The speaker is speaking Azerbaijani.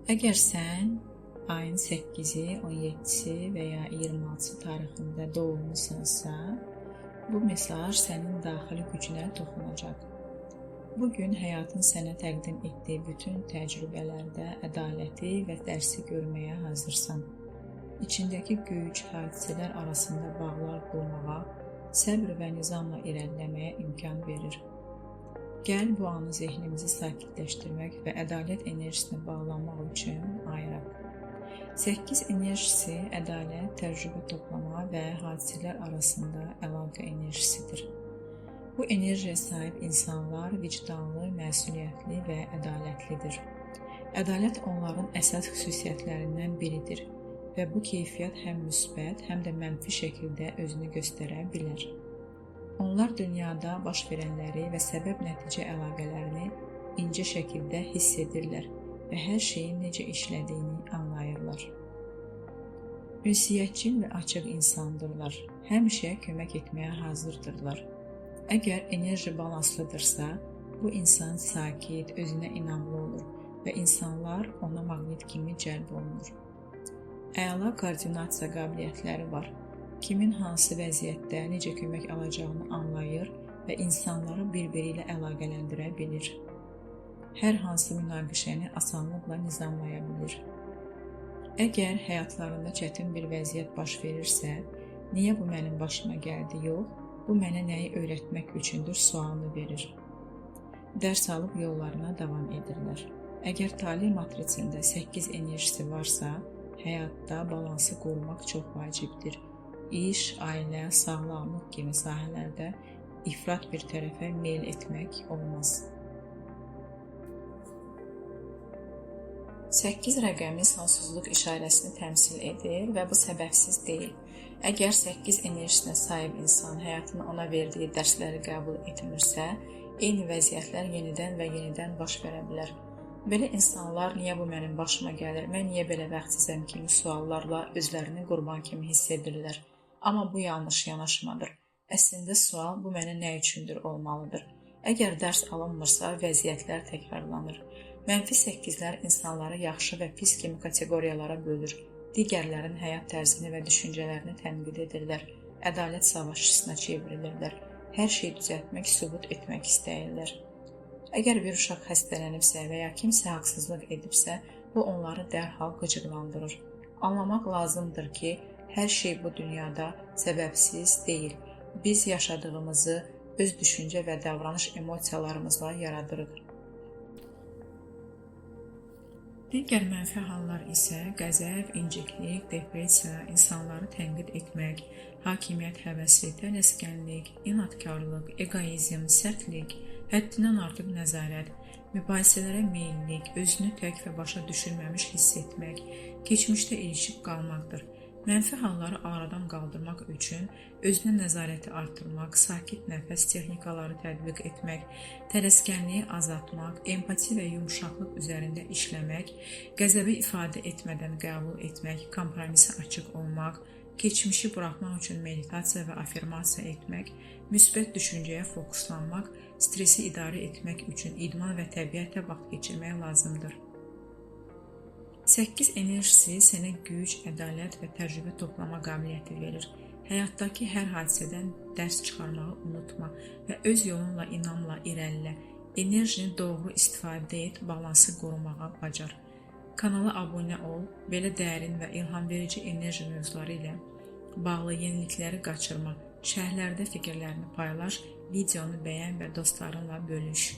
Əgər sən ayın 8-i, 17-si və ya 26-sı tarixində doğulmusansa, bu mesaj sənin daxili gücünə toxunacaq. Bugün həyatın sənə təqdim etdiyi bütün təcrübələrdə ədaləti və dərsi görməyə hazırsan. İçindəki güc, hadisələr arasında bağlar qurmağa, səbr və nizamla irəliləməyə imkan verir. Gəl bu anı zehnimizi sakitləşdirmək və ədalət enerjisinə bağlanmaq üçün ayıraq. 8 enerjisi ədalət, təcrübə toplama və hadisələr arasında əlaqə enerjisidir. Bu enerjiyə sahib insanlar vicdanlı, məsuliyyətli və ədalətlidir. Ədalət onların əsas xüsusiyyətlərindən biridir və bu keyfiyyət həm müsbət, həm də mənfi şəkildə özünü göstərə bilər. Onlar dünyada baş verənləri və səbəb-nəticə əlaqələrini incə şəkildə hiss edirlər və hər şeyin necə işlədiyini anlayırlar. Ünsiyyətçil və açıq insandırlar. Həmişə kömək etməyə hazırdırlar. Əgər enerji balanslıdırsa, bu insan sakit, özünə inamlı olur və insanlar ona maqnit kimi cəlb olunur. Əla koordinasiya qabiliyyətləri var. Kimin hansı vəziyyətdə necə kömək alacağını anlayır və insanları bir-biri ilə əlaqələndirə bilir. Hər hansı münaqişəni asanlıqla nizamlaya bilir. Əgər həyatlarında çətin bir vəziyyət baş verirsə, niyə bu mənim başıma gəldi yox, bu mənə nəyi öyrətmək üçündür sualını verir. Dərs alıb yollarına davam edirlər. Əgər tale matrisində 8 enerjisi varsa, həyatda balansı qorumaq çox vacibdir. İş, ailə, sağlamlıq kimi sahələrdə ifrat bir tərəfə meyl etmək olmaz. 8 rəqəmi sonsuzluq işarəsini təmsil edir və bu səbəbsiz deyil. Əgər 8 enerjisinə sahib insan həyatın ona verdiyi dərsləri qəbul etmirsə, eyni vəziyyətlər yenidən və yenidən baş verə bilər. Belə insanlar niyə bu mənim başıma gəlir, mən niyə belə bəxtsizəm kimi suallarla özlərini qurban kimi hiss edirlər. Amma bu yanlış yanaşmadır. Əslində sual bu mənə nə üçündür olmalıdır. Əgər dərs alınmırsa, vəziyyətlər təkrarlanır. Mənfi 8-lər insanları yaxşı və pis kimi kateqoriyalara bölür. Digərlərin həyat tərzini və düşüncələrini tənqid edirlər. Ədalət savaşçısına çevrilirlər. Hər şeyi düzəltmək, sübut etmək istəyirlər. Əgər bir uşaq xəstələnibsə və ya kimsə haqsızlıq edibsə, bu onları dərhal qıcıqlandırır. Anlamaq lazımdır ki, hər şey bu dünyada səbəbsiz deyil. Biz yaşadığımızı öz düşüncə və davranış emosiyalarımızla yaradırıq. Digər mənfi hallar isə qəzəb, inciklik, depressiya, insanları tənqid etmək, hakimiyyət həvəsi, tələskənlik, inadkarlıq, egoizm, sərtlik, həddindən artıq nəzarət, mübahisələrə meyillik, özünü tək və başa düşülməmiş hiss etmək, keçmişdə ilişib qalmaqdır. Mənfi halları aradan qaldırmaq üçün özünə nəzarəti artırmaq, sakit nəfəs texnikaları tətbiq etmək, tələskənliyi azaltmaq, empati və yumşaqlıq üzərində işləmək, qəzəbi ifadə etmədən qəbul etmək, kompromisə açıq olmaq, keçmişi buraxmaq üçün meditasiya və afirmasiya etmək, müsbət düşüncəyə fokuslanmaq, stresi idarə etmək üçün idman və təbiətlə vaxt keçirmək lazımdır. 8 enerjisi sənə güc, ədalət və təcrübə toplama qabiliyyəti verir. Həyatdakı hər hadisədən dərs çıxarmağı unutma və öz yolunla inamla irəlilə. Enerjini doğru istifadə et, balansı qorumağa bacar. Kanala abunə ol, belə dərin və ilhamverici enerji mövzuları ilə bağlı yenilikləri qaçırma. Şərhlərdə fikirlərini paylaş, videonu bəyən və dostlarınla bölüş.